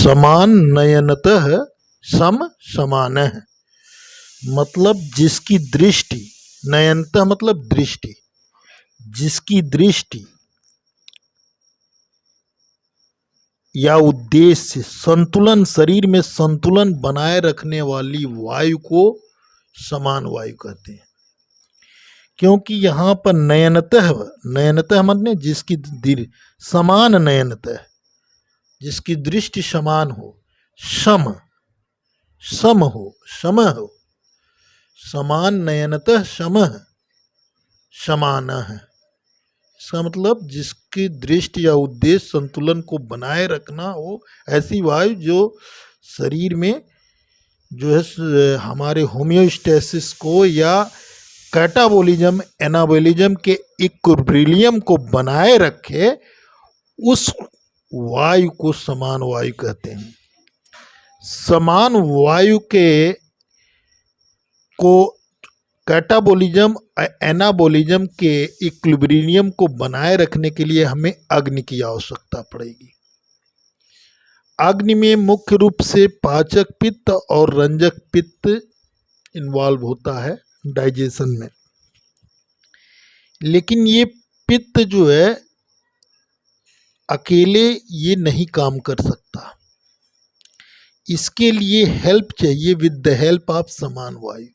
समान नयनतः सम समानः, मतलब जिसकी दृष्टि, नयनतः मतलब दृष्टि, जिसकी दृष्टि या उद्देश्य संतुलन, शरीर में संतुलन बनाए रखने वाली वायु को समान वायु कहते हैं। क्योंकि यहाँ पर नयनतः, नयनतः मतलब जिसकी समान, नयनतः जिसकी दृष्टि समान हो, सम सम हो, सम हो, समान नयनतः समः समानः, इसका मतलब जिसकी दृष्टि या उद्देश्य संतुलन को बनाए रखना हो, ऐसी वायु जो शरीर में जो है हमारे होम्योस्टेसिस को या कैटाबोलिज्म एनाबोलिज्म के इक्विलिब्रियम को बनाए रखे, उस वायु को समान वायु कहते हैं। समान वायु को कैटाबोलिज्म एनाबोलिज्म के इक्विलिब्रियम को बनाए रखने के लिए हमें अग्नि की आवश्यकता पड़ेगी। अग्नि में मुख्य रूप से पाचक पित्त और रंजक पित्त इन्वॉल्व होता है डाइजेशन में, लेकिन ये पित्त जो है अकेले ये नहीं काम कर सकता, इसके लिए हेल्प चाहिए विद द हेल्प ऑफ समान वायु।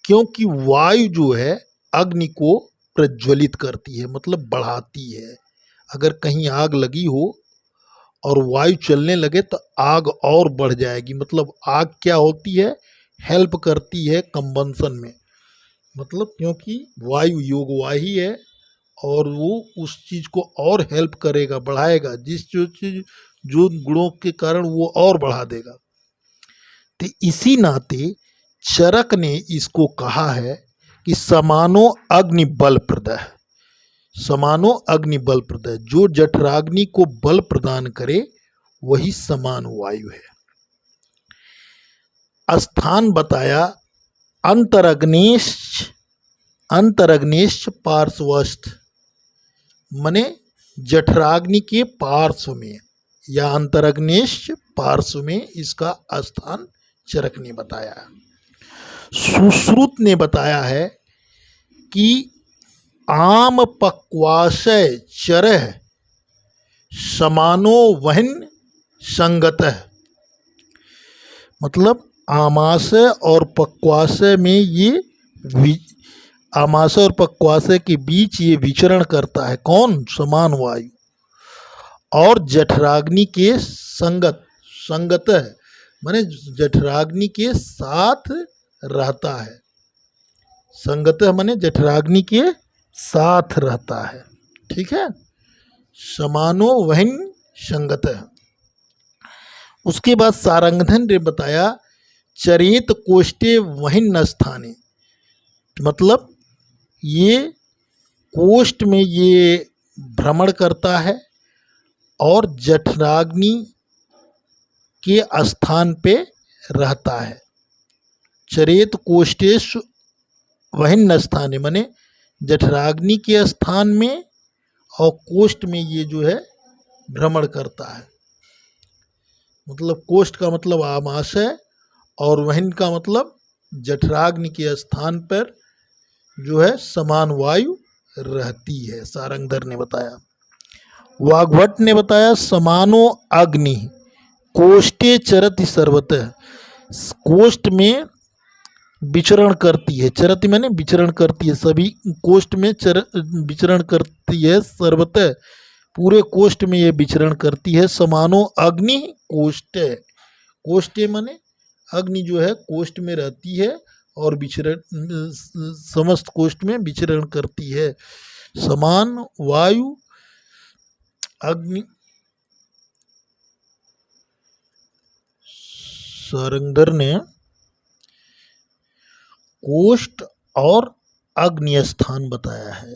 क्योंकि वायु जो है अग्नि को प्रज्वलित करती है, मतलब बढ़ाती है। अगर कहीं आग लगी हो और वायु चलने लगे तो आग और बढ़ जाएगी। मतलब आग क्या होती है, हेल्प करती है कंबंशन में, मतलब क्योंकि वायु योगवाही है और वो उस चीज़ को और हेल्प करेगा, बढ़ाएगा, जिस जो चीज़ जो गुणों के कारण वो और बढ़ा देगा। तो इसी नाते चरक ने इसको कहा है कि समानो अग्नि बल प्रदः, समानो अग्नि बल प्रदः, जो जठराग्नि को बल प्रदान करे वही समान वायु है। स्थान बताया अंतरग्निश्च, अंतरग्निश्च पार्श्वस्थ, मने जठराग्नि के पार्श्व में या अंतरग्निश्च पार्श्व में इसका स्थान चरक ने बताया। सुश्रुत ने बताया है कि आम पक्वाशय चरह समानो वहन संगतः, मतलब आमाशय और पक्वाशय में ये आमाशय और पक्वाशय के बीच ये विचरण करता है। कौन? समान वायु। और जठराग्नि के संगत, संगतः माने जठराग्नि के साथ रहता है, संगतः माने जठराग्नि के साथ रहता है। ठीक है, समानो वहन संगतः। उसके बाद सारंगधन ने बताया चरेत कोष्ठे वहन स्थाने, मतलब ये कोष्ठ में ये भ्रमण करता है और जठराग्नि के स्थान पे रहता है। चरेत कोष्ठेश वहन स्थाने माने जठराग्नि के स्थान में और कोष्ठ में ये जो है भ्रमण करता है। मतलब कोष्ठ का मतलब आमाशय और वहन का मतलब जठराग्नि के स्थान पर जो है समान वायु रहती है, सारंगधर ने बताया। वाग्भट ने बताया समानो अग्नि कोष्ठे चरति सर्वतः, कोष्ठ में विचरण करती है, चरति माने विचरण करती है, सभी कोष्ठ में विचरण करती है, सर्वतः पूरे कोष्ठ में ये विचरण करती है। समानो अग्नि कोष्ठे, कोष्ठे माने अग्नि जो है कोष्ठ में रहती है और विचरण समस्त कोष्ठ में विचरण करती है। समान वायु अग्नि, सारंगधर ने कोष्ठ और अग्नि स्थान बताया है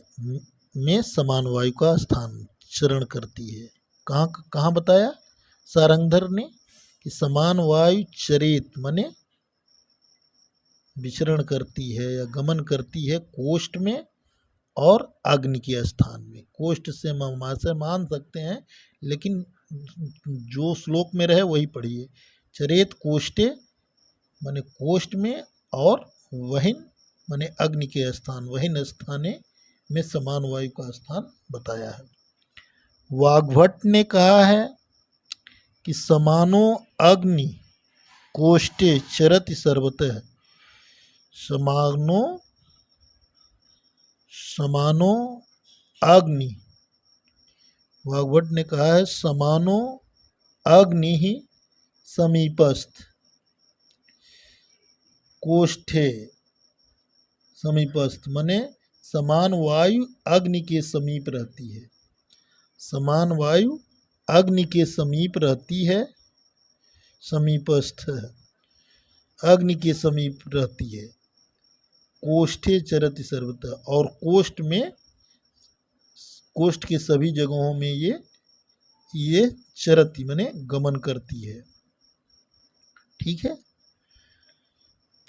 में समान वायु का स्थान चरण करती है। कहाँ कहाँ बताया सारंगधर ने कि समान वायु चरित माने विचरण करती है या गमन करती है कोष्ठ में और अग्नि के स्थान में। कोष्ठ से हम आमाशय मान सकते हैं, लेकिन जो श्लोक में रहे वही पढ़िए। चरेत कोष्ठे माने कोष्ठ में, और वहिन माने अग्नि के स्थान, वहिन स्थाने में समान वायु का स्थान बताया है। वाग्भट ने कहा है कि समानो अग्नि कोष्ठे चरति सर्वतः। समानो अग्नि, वाग्भट ने कहा है समानो अग्नि ही समीपस्थ कोष्ठे, समीपस्थ माने समान वायु अग्नि के समीप रहती है। समान वायु अग्नि के समीप रहती है, समीपस्थ अग्नि के समीप रहती है। कोष्ठे चरति सर्वतः, और कोष्ठ में, कोष्ठ के सभी जगहों में ये चरति माने गमन करती है। ठीक है।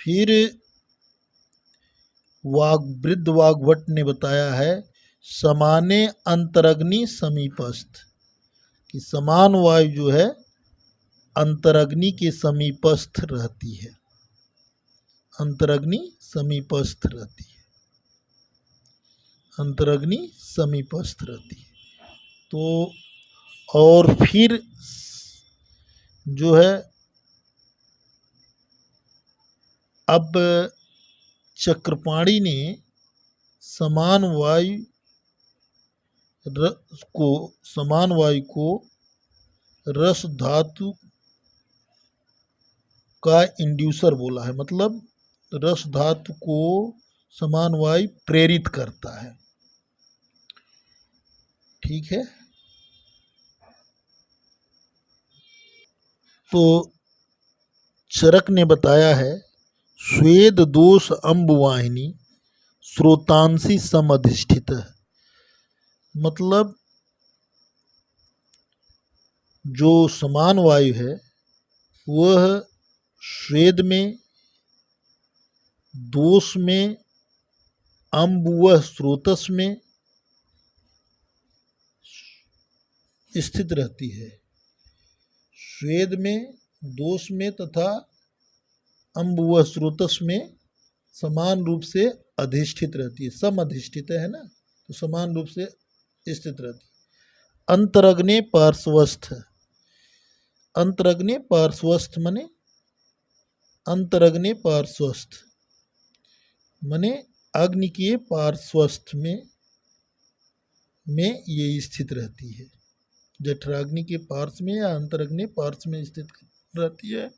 फिर वृद्ध वाग्भट ने बताया है समाने अंतरग्नि समीपस्थ, कि समान वायु जो है अंतरग्नि के समीपस्थ रहती है। अंतरग्नि समीपस्थ रहती है, अंतरग्नि समीपस्थ रहती है। तो और फिर जो है अब चक्रपाणी ने समान वायु को रस धातु का इंड्यूसर बोला है, मतलब रस धातु को समान वायु प्रेरित करता है। ठीक है। तो चरक ने बताया है स्वेद दोष अम्बुवाहिनी श्रोतांसी समधिष्ठित, मतलब जो समान वायु है वह स्वेद में, दोष में, अम्बुवह स्रोतस में स्थित रहती है। स्वेद में, दोष में तथा अम्बुवह स्रोतस में समान रूप से अधिष्ठित रहती है। सम अधिष्ठित है ना, तो समान रूप से स्थित रहती है। अंतरग्ने पार्श्वस्थ, अंतरग्ने पार्श्वस्थ माने अंतरग्ने पार्श्वस्थ माने अग्नि के पार्श्वस्थ में ये स्थित रहती है। जठराग्नि के पार्श्व में या अंतरग्नि पार्श्व में स्थित रहती है।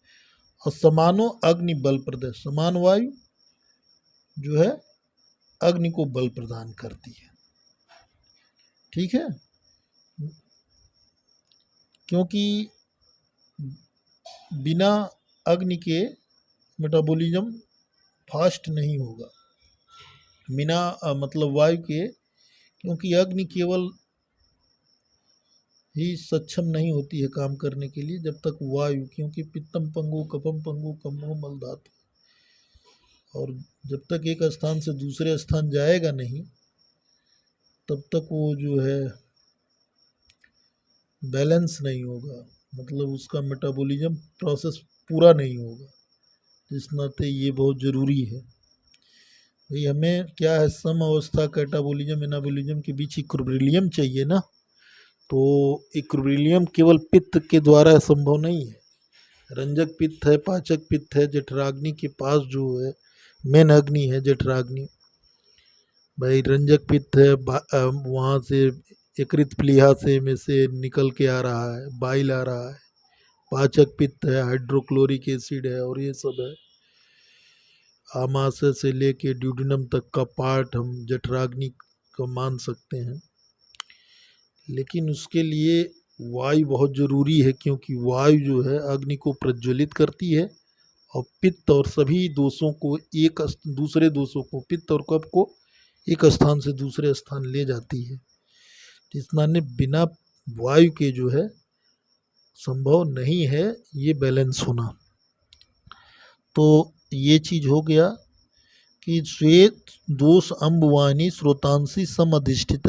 और समानो अग्नि बल प्रदय, समान वायु जो है अग्नि को बल प्रदान करती है। ठीक है। क्योंकि बिना अग्नि के मेटाबॉलिज्म फास्ट नहीं होगा, बिना मतलब वायु के, क्योंकि अग्नि केवल ही सक्षम नहीं होती है काम करने के लिए जब तक वायु, क्योंकि पित्तम पंगु कफम पंगु कम्मो मल धातु, और जब तक एक स्थान से दूसरे स्थान जाएगा नहीं तब तक वो जो है बैलेंस नहीं होगा, मतलब उसका मेटाबॉलिज्म प्रोसेस पूरा नहीं होगा। इस नाते ये बहुत ज़रूरी है भाई। हमें क्या है, सम अवस्था कैटाबॉलिज्म एनाबॉलिज्म के बीच इक्विलिब्रियम चाहिए ना, तो इक्विलिब्रियम केवल पित्त के द्वारा संभव नहीं है। रंजक पित्त है, पाचक पित्त है, जठराग्नि के पास जो है मेन अग्नि है जठराग्नि भाई। रंजक पित्त है, वहाँ से यकृत प्लीहा से में से निकल के आ रहा है, बाइल आ रहा है। पाचक पित्त है, हाइड्रोक्लोरिक एसिड है, और ये सब है। आमाशय से लेके ड्यूडेनम तक का पार्ट हम जठराग्नि को मान सकते हैं। लेकिन उसके लिए वायु बहुत ज़रूरी है, क्योंकि वायु जो है अग्नि को प्रज्वलित करती है और पित्त और सभी दोषों को दूसरे दोषों को, पित्त और कफ को एक स्थान से दूसरे स्थान ले जाती है। इस नाते बिना वायु के जो है संभव नहीं है ये बैलेंस होना। तो ये चीज़ हो गया कि श्वेत दोष अम्बुवानी श्रोतांसी समधिष्ठित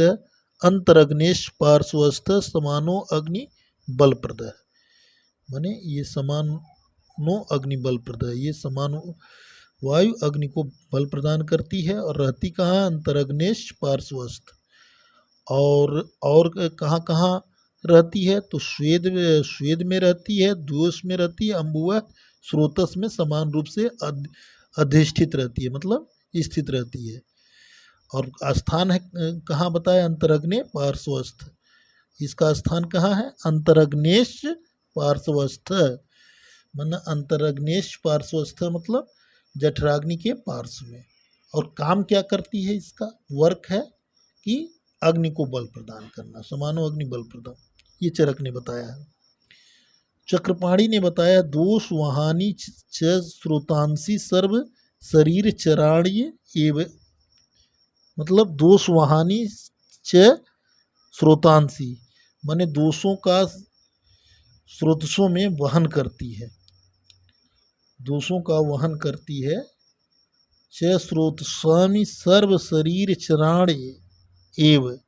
अंतरग्नेश पार्श्वस्थ समानो अग्नि बलप्रद है, माने ये समानो अग्नि बलप्रद है। ये समानो वायु अग्नि को बल प्रदान करती है और रहती कहाँ है? अंतरग्नेश पार्श्वस्थ। और कहाँ कहाँ रहती है? तो स्वेद में रहती है, दोष में रहती है, अम्बुआ स्रोतस में समान रूप से अधिष्ठित रहती है, मतलब स्थित रहती है। और स्थान है कहाँ बताया? अंतरग्ने पार्श्वस्थ। इसका स्थान कहाँ है? अंतरग्नेश पार्श्वस्थ। माना अंतरग्नेश पार्श्वस्थ मतलब जठराग्नि के पार्श्व में। और काम क्या करती है? इसका वर्क है कि अग्नि को बल प्रदान करना, समानो अग्नि बल प्रदान। ये चरक ने बताया है। चक्रपाणी ने बताया दोष वहानी च श्रोतांसी सर्व शरीर चराणीय एव, मतलब दोष वहानी च श्रोतांसी माने दोषों का स्रोतसों में वहन करती है, दोषों का वहन करती है। च स्रोतस्वामी सर्व शरीर चराणे एव,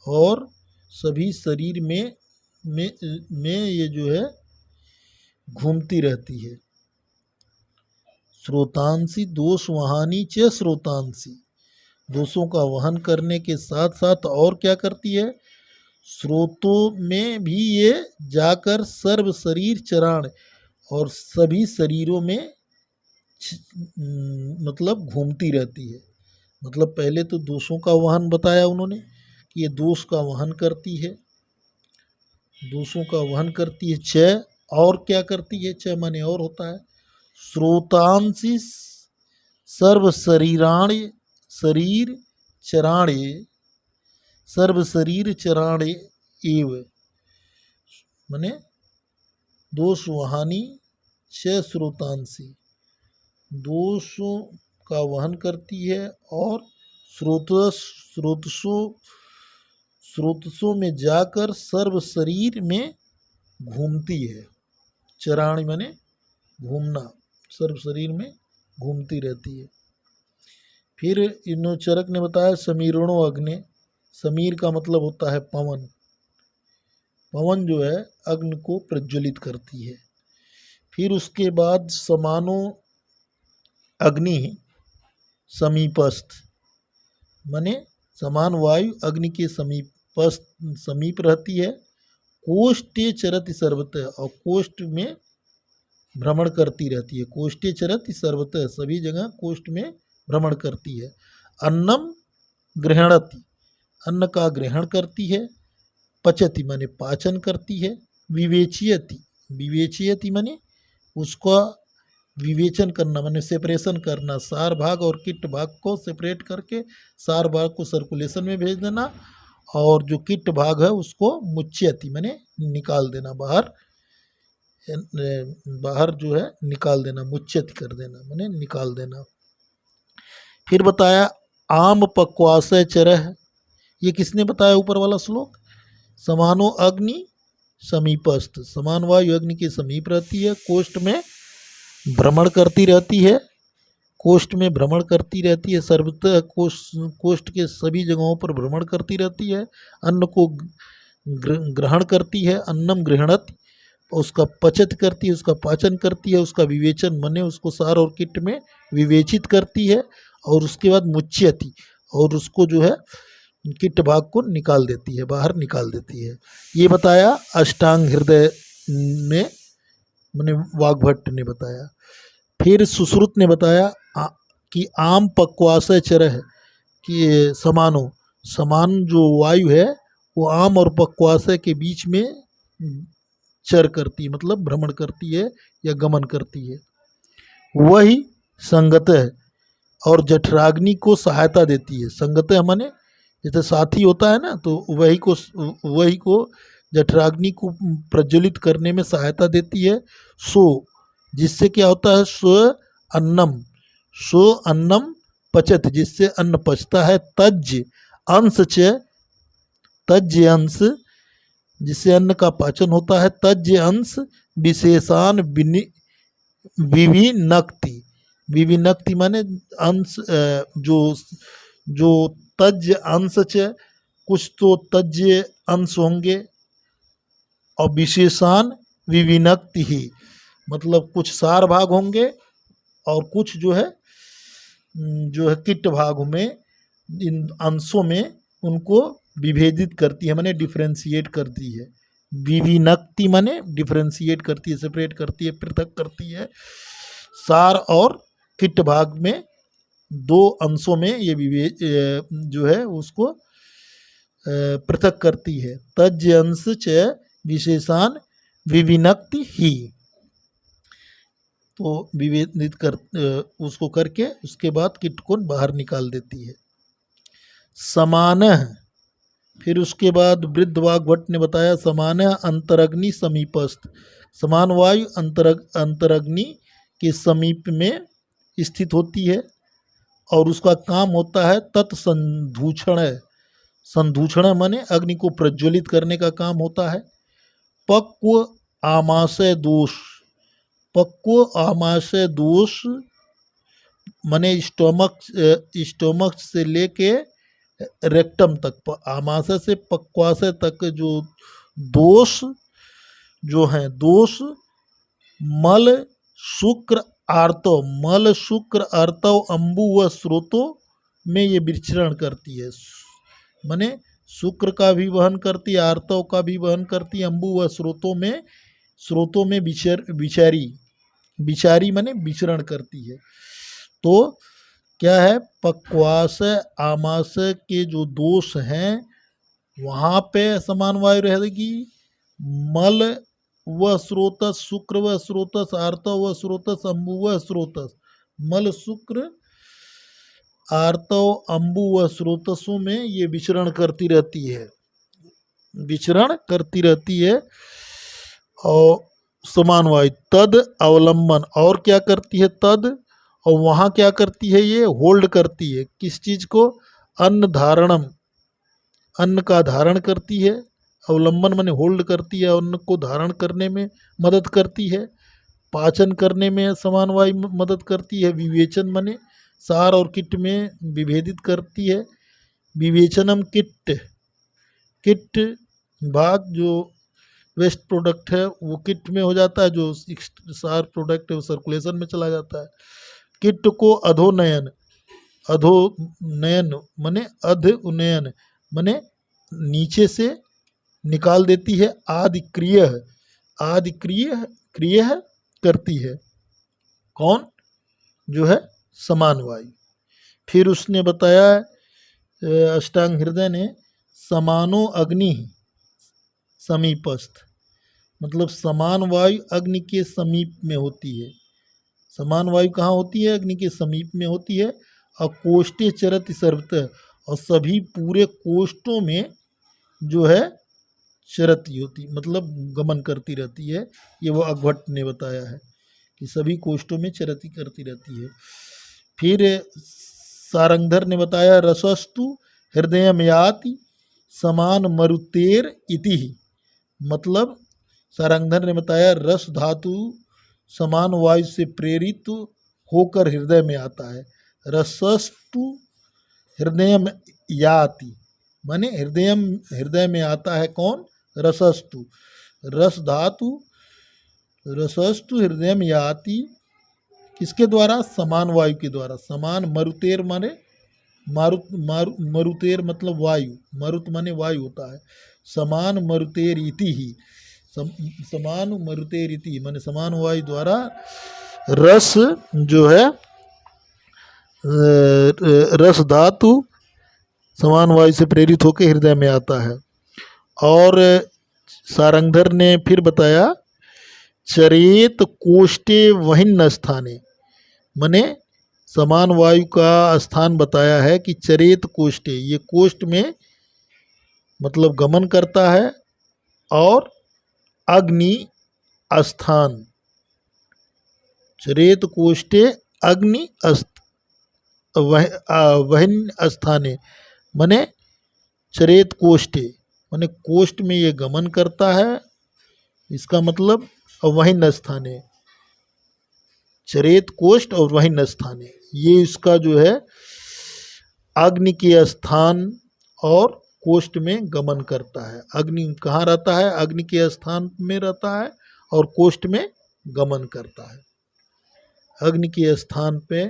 और सभी शरीर में ये जो है घूमती रहती है। स्रोतांसी दोष वहानी च स्रोतांसी, दोषों का वहन करने के साथ साथ और क्या करती है? स्रोतों में भी ये जाकर सर्व शरीर चराण, और सभी शरीरों में मतलब घूमती रहती है। मतलब पहले तो दोषों का वहन बताया उन्होंने कि ये दोष का वहन करती है, दोषों का वहन करती है। च और क्या करती है? च माने और होता है। श्रोतांसी सर्व शरीराणे शरीर चराणे, सर्व शरीर चराणे एव, माने दोष वहानी च श्रोतांसी, दोषों का वहन करती है और स्रोतसों में जाकर सर्व शरीर में घूमती है। चराणी माने घूमना, सर्व शरीर में घूमती रहती है। फिर इन चरक ने बताया समीरणो अग्नि, समीर का मतलब होता है पवन, पवन जो है अग्नि को प्रज्वलित करती है। फिर उसके बाद समानो अग्नि समीपस्थ, माने समान वायु अग्नि के समीप रहती है। कोष्ठे चरति सर्वतः, और कोष्ठ में भ्रमण करती रहती है। कोष्ठे चरति सर्वतः, सभी जगह कोष्ठ में भ्रमण करती है। अन्नम ग्रहणति, अन्न का ग्रहण करती है। पचति माने पाचन करती है। विवेचयति, विवेचयति माने उसका विवेचन करना, माने सेपरेशन करना, सार भाग और किट भाग को सेपरेट करके सार भाग को सर्कुलेशन में भेज देना, और जो किट भाग है उसको मुच्यति माने निकाल देना, बाहर जो है निकाल देना, मुच्यति कर देना माने निकाल देना। फिर बताया आम पक्वासय चरह, ये किसने बताया? ऊपर वाला श्लोक। समानो अग्नि समीपस्थ, समान वायु अग्नि के समीप रहती है, कोष्ठ में भ्रमण करती रहती है, कोष्ठ में भ्रमण करती रहती है, सर्वतः कोष्ठ के सभी जगहों पर भ्रमण करती रहती है। अन्न को ग्रहण करती है, अन्नम गृहणति, उसका पचत करती है, उसका पाचन करती है, उसका विवेचन माने उसको सार और किट में विवेचित करती है, और उसके बाद मुच्यति, और उसको जो है किट भाग को निकाल देती है, बाहर निकाल देती है। ये बताया अष्टांग हृदय में, मैंने वाग्भट्ट ने बताया। फिर सुश्रुत ने बताया कि आम पक्वासय चरह, कि समानो, समान जो वायु है वो आम और पक्वासय के बीच में चर करती है, मतलब भ्रमण करती है या गमन करती है। वही संगत है और जठराग्नि को सहायता देती है। संगत है माने जैसे साथी होता है ना, तो वही को जठराग्नि को प्रज्वलित करने में सहायता देती है। सो जिससे क्या होता है? सो अन्नम पचत, जिससे अन्न पचता है। तज्ज अंश, जिससे अन्न का पाचन होता है। तज्ज अंश विशेषान विविनक्ति माने अंश, जो तज्ज अंश च, कुछ तो तज्ज अंश होंगे और विशेषान विविनक्ति ही, मतलब कुछ सार भाग होंगे और कुछ जो है किट भाग में, इन अंशों में उनको विभेदित करती है, माने डिफ्रेंशिएट करती है। विविनक्ति माने डिफ्रेंशिएट करती है, सेपरेट करती है, पृथक करती है। सार और किट भाग में दो अंशों में ये जो है उसको पृथक करती है। तज्य अंश च विशेषान विविनक्ति ही, तो विभेदित कर उसको करके उसके बाद किट को बाहर निकाल देती है। समान, फिर उसके बाद वृद्धवाग भट्ट ने बताया समान अंतरग्नि समीपस्थ, समान वायु अंतरग्नि के समीप में स्थित होती है और उसका काम होता है तत्संधूषण, संधूषण माने अग्नि को प्रज्वलित करने का काम होता है। पक्व आमाशय दोष, पक्व आमाशय दोष माने स्टोमक से लेके रेक्टम तक, आमाशय से पक्वाशय तक जो दोष जो हैं, दोष मल शुक्र आर्तव, मल शुक्र आर्तव अंबु व स्रोतों में ये विचरण करती है, माने शुक्र का भी वहन करती है, आर्तव का भी वहन करती है, अंबु व स्रोतों में विचारी माने विचरण करती है। तो क्या है, पक्वाशय आमाशय के जो दोष हैं वहाँ पे समान वायु रहेगी। मल व स्रोतस, शुक्र व स्रोतस, आर्तव व स्रोतस, अंबु व स्रोतस, मल शुक्र आर्तव अंबु व स्रोतसों में ये विचरण करती रहती है, विचरण करती रहती है। और समान वायु तद अवलंबन, और क्या करती है तद, और वहाँ क्या करती है ये होल्ड करती है, किस चीज़ को, अन्न धारणम, अन्न का धारण करती है। अवलंबन माने होल्ड करती है, अन्न को धारण करने में मदद करती है। पाचन करने में समान वायु मदद करती है। विवेचन माने सार और किट में विभेदित करती है। विवेचनम किट, किट भाग जो वेस्ट प्रोडक्ट है वो किट में हो जाता है, जो सार प्रोडक्ट है वो सर्कुलेशन में चला जाता है। किट को अधोनयन, अधोनयन माने अध उन्नयन माने नीचे से निकाल देती है। आदिक्रिय, क्रिय करती है, कौन, जो है समान वायु। फिर उसने बताया अष्टांग हृदय ने समानो अग्नि समीपस्थ, मतलब समान वायु अग्नि के समीप में होती है। समान वायु कहाँ होती है, अग्नि के समीप में होती है। और कोष्ठे चरति सर्वतः, और सभी पूरे कोष्ठों में जो है चरती होती, मतलब गमन करती रहती है। ये वो अग्भट्ट ने बताया है कि सभी कोष्ठों में चरती करती रहती है। फिर सारंगधर ने बताया रसस्तु हृदय में याति समान मरुतेर इति, मतलब सारंगधर ने बताया रस धातु समान वायु से प्रेरित होकर हृदय में आता है। रसस्तु हृदय में याति माने हृदय में आता है, कौन, रसस्तु, रस धातु रसस्तु हृदय में याति, किसके द्वारा, समान वायु के द्वारा। समान मरुतेर माने मरुतेर मतलब वायु, मरुत माने वायु होता है। समान मरुतेर इति ही, समान मरुतेर इति माने समान वायु द्वारा रस जो है रस धातु समान वायु से प्रेरित होकर हृदय में आता है। और सारंगधर ने फिर बताया चरेत कोष्ठे वहिन्न स्थाने, माने समान वायु का स्थान बताया है कि चरेत कोष्ठे, ये कोष्ठ में मतलब गमन करता है। और अग्नि स्थान, चरेत कोष्ठे अग्नि वहिन्न स्थाने माने चरेत कोष्ठे माने कोष्ठ में ये गमन करता है, इसका मतलब वहिन्न स्थाने, चरेत कोष्ठ और वहिन्न स्थाने, ये इसका जो है अग्नि के स्थान और कोष्ठ में गमन करता है। अग्नि कहाँ रहता है? अग्नि के स्थान में रहता है और कोष्ठ में गमन करता है। अग्नि के स्थान पे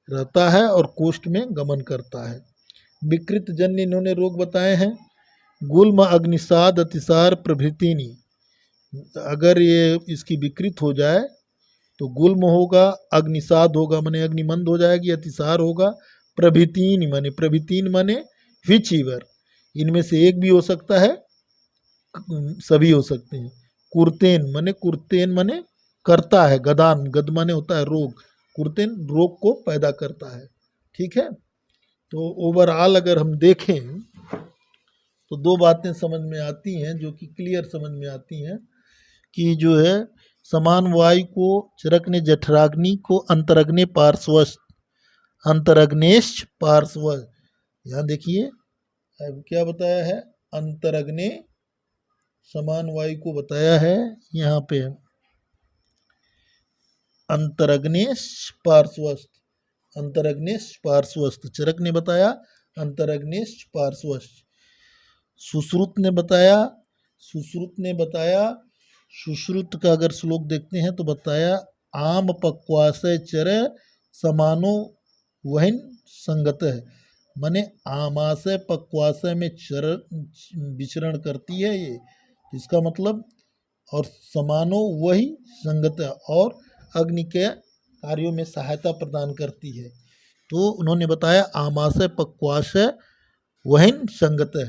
रहता है और कोष्ठ में गमन करता है। विकृत जन्य इन्होंने रोग बताए हैं। गुल्म, अग्निसाद, अतिसार प्रभृतिनी। अगर ये इसकी विकृत हो जाए तो गुल्म होगा, अग्निसाद होगा माने अग्निमंद हो जाएगी, अतिसार होगा, प्रभृतिन माने विचीवर, इनमें से एक भी हो सकता है, सभी हो सकते हैं। कुर्तेन माने करता है, गदान, गद माने होता है रोग, कुर्तेन रोग को पैदा करता है। ठीक है, तो ओवरऑल अगर हम देखें तो दो बातें समझ में आती हैं जो कि क्लियर समझ में आती हैं कि जो है समान वायु को चरक ने जठराग्नि को अंतरग्नि पार्श्वस्थ, अंतरग्नेश पार्श्व, यहाँ देखिए अब क्या बताया है, अंतरग्नि समान वायु को बताया है यहाँ पे अंतरग्नेश पार्श्वस्थ, अंतरग्नेश पार्श्वस्थ, चरक ने बताया अंतरग्नेश पार्श्वस्थ। सुश्रुत ने बताया, सुश्रुत का अगर श्लोक देखते हैं तो बताया आम पक्वाशय चर समानो वहिन संगत है, माने आमाशय पक्वाशय में चर विचरण करती है ये, इसका मतलब, और समानो वही संगत है, और अग्नि के कार्यों में सहायता प्रदान करती है। तो उन्होंने बताया आमाशय पक्वाशय वहिन संगत है,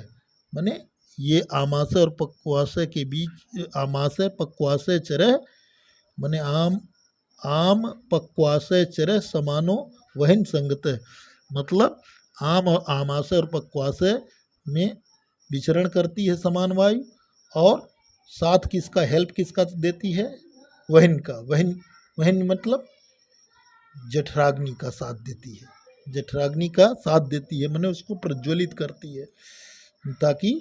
माने ये आमाशय और पक्वाशय के बीच, आमाशय पक्वाशय चरह माने आम पक्वाशय चरह समानो वहिन संगत है, मतलब आम और आमाशय और पक्वाशय में विचरण करती है समान वायु, और साथ किसका, हेल्प किसका देती है, वहिन का, वहिन मतलब जठराग्नि का साथ देती है, जठराग्नि का साथ देती है, माने उसको प्रज्वलित करती है ताकि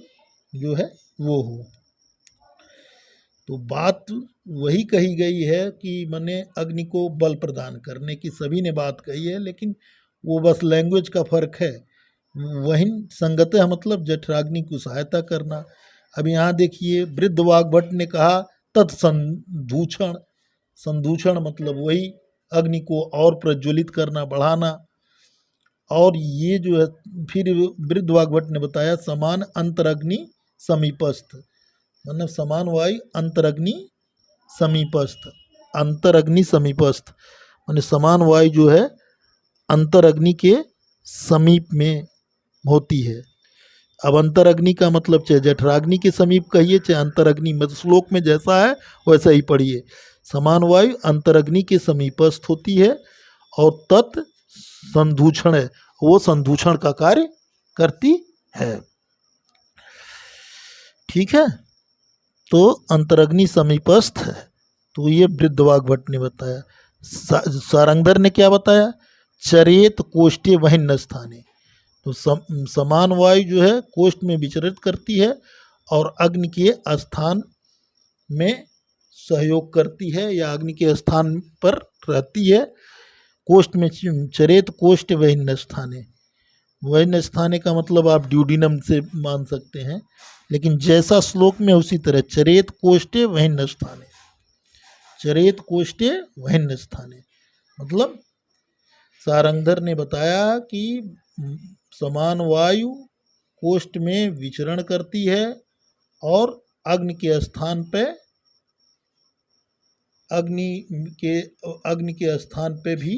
जो है वो हो। तो बात वही कही गई है कि माने अग्नि को बल प्रदान करने की सभी ने बात कही है, लेकिन वो बस लैंग्वेज का फर्क है। वही संगत है मतलब जठराग्नि को सहायता करना। अब यहाँ देखिए वृद्ध वाग्भट ने कहा तत्संधूषण, संधूषण मतलब वही अग्नि को और प्रज्वलित करना, बढ़ाना। और ये जो है फिर वृद्ध वाग्भट ने बताया समान अंतरग्नि समीपस्थ, मतलब समान वायु अंतरग्नि समीपस्थ, अंतरग्नि समीपस्थ माने समान वायु जो है अंतरग्नि के समीप में होती है। अब अंतरग्नि का मतलब चाहे जठराग्नि के समीप कहिए चाहे अंतरग्नि, मतलब श्लोक में जैसा है वैसा ही पढ़िए। समान वायु अंतरग्नि के समीपस्थ होती है और तत् संधूषण है, वो संधूषण का कार्य करती है। ठीक है, तो अंतरग्नि समीपस्थ है, तो ये वृद्ध वाग्भट ने बताया। सारंगधर ने क्या बताया, चरेत कोष्ठे वहिन्न स्थाने, तो समान वायु जो है कोष्ठ में विचरित करती है और अग्नि के स्थान में सहयोग करती है या अग्नि के स्थान पर रहती है। कोष्ठ में चरेत कोष्ठ वहिन्न स्थाने, वहिन्न स्थाने का मतलब आप ड्यूडिनम से मान सकते हैं, लेकिन जैसा श्लोक में उसी तरह चरेत कोष्ठे वहिन्न स्थाने, चरेत कोष्ठे वहिन्न स्थाने मतलब सारंगधर ने बताया कि समान वायु कोष्ठ में विचरण करती है और अग्नि के स्थान पे, अग्नि के स्थान पे भी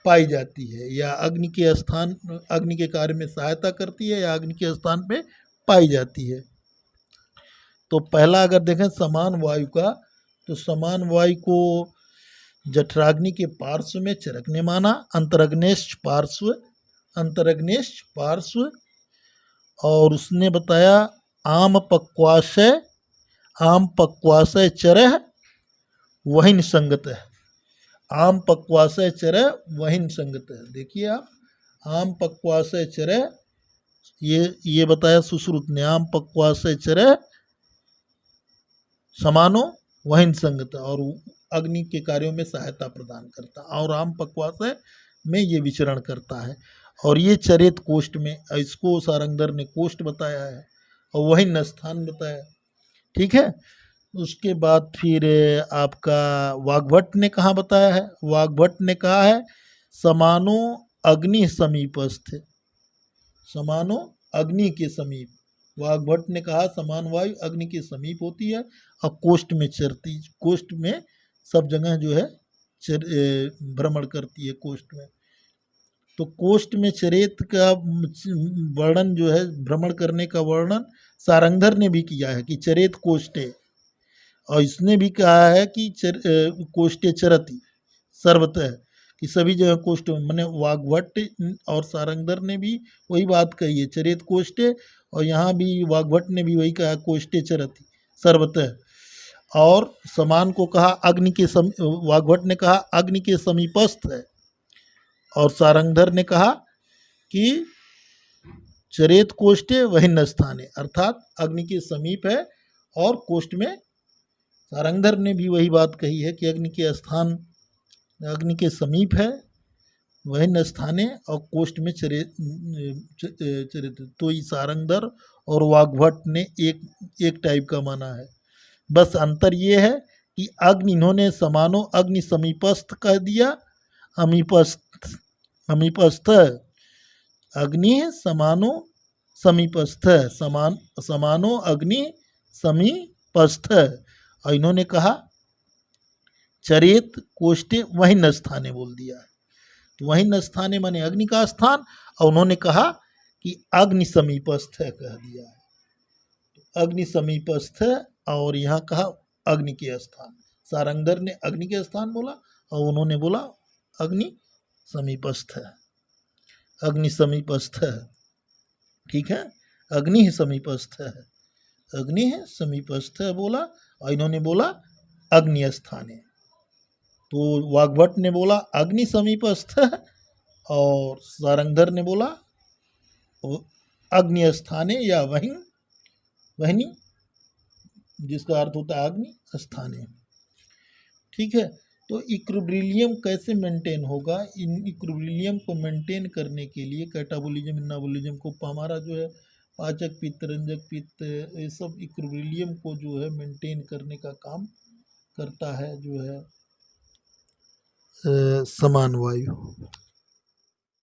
पाई जाती है, या अग्नि के कार्य में सहायता करती है या अग्नि के स्थान पे पाई जाती है। तो पहला अगर देखें समान वायु का, तो समान वायु को जठराग्नि के पार्श्व में चरक ने माना, अंतरग्नेश पार्श्व, और उसने बताया आम पक्वाशय चरह वहिन संगत है, आम पक्वाशय चरह वहिन संगत है। देखिए आप, आम पक्वाशय चरह, ये बताया सुश्रुत ने, आम पक्वाशय चरह समानो वहिन संगत, और अग्नि के कार्यों में सहायता प्रदान करता, और आम पक्वाशय में ये विचरण करता है। और ये चरित कोष्ठ में, इसको सारंगधर ने कोष्ठ बताया है और वही न स्थान बताया। ठीक है। उसके बाद फिर आपका वाग्भट ने कहाँ बताया है? वाग्भट ने कहा है समानो अग्नि समीपस्थ, समानो अग्नि के समीप। वाग्भट ने कहा समान वायु अग्नि के समीप होती है और कोष्ठ में चरती, कोष्ठ में सब जगह जो है भ्रमण करती है कोष्ठ में। तो कोष्ठ में चरेत का वर्णन जो है, भ्रमण करने का वर्णन सारंगधर ने भी किया है कि चरेत कोष्ठे, और इसने भी कहा है कि कोष्ठे चरति सर्वतः, कि सभी जगह कोष्ठ, मैंने वाग्भट और सारंगधर ने भी वही बात कही है चरेत कोष्ठे, और यहाँ भी वाग्भट ने भी वही कहा कोष्ठे चरति सर्वतः। और समान को कहा अग्नि के वाग्भट ने कहा अग्नि के समीपस्थ है, और सारंगधर ने कहा कि चरेत कोष्ठे वहिन्न स्थाने, अर्थात अग्नि के समीप है, और कोष्ठ में सारंगधर ने भी वही बात कही है कि अग्नि के स्थान, अग्नि के समीप है वहिन्न स्थाने, और कोष्ठ में चरित। तो ये सारंगधर और वाग्भट ने एक टाइप का माना है। बस अंतर ये है कि अग्नि, इन्होंने समानो अग्नि समीपस्थ कह दिया, समीपस्थ, अग्नि समानो समीपस्थ, समानो अग्नि समीपस्थ, और इन्होंने कहा चरेत कोष्ठे वही न स्थाने बोल दिया है। तो वही न स्थाने माने अग्नि का स्थान, और उन्होंने कहा कि अग्नि समीपस्थ कह दिया है, तो अग्नि समीपस्थ, और यहाँ कहा अग्नि के स्थान। सारंगधर ने अग्नि के स्थान बोला और उन्होंने बोला अग्नि समीपस्थ है, अग्नि समीपस्थ है। ठीक है, अग्नि ही समीपस्थ है, अग्नि है समीपस्थ है बोला, और इन्होंने बोला अग्नि स्थाने। तो वाग्भट ने बोला अग्नि समीपस्थ है, और सारंगधर ने बोला अग्नि स्थाने या वहिनी, जिसका अर्थ होता है अग्नि स्थाने। ठीक है। तो इक्विलिब्रियम कैसे मेंटेन होगा? इन इक्विलिब्रियम को मेंटेन करने के लिए कैटाबोलिज्म, एनाबोलिज्म को, हमारा जो है पाचक पित्त, रंजक पित्त, ये सब इक्विलिब्रियम को जो है मेंटेन करने का काम करता है जो है समान वायु।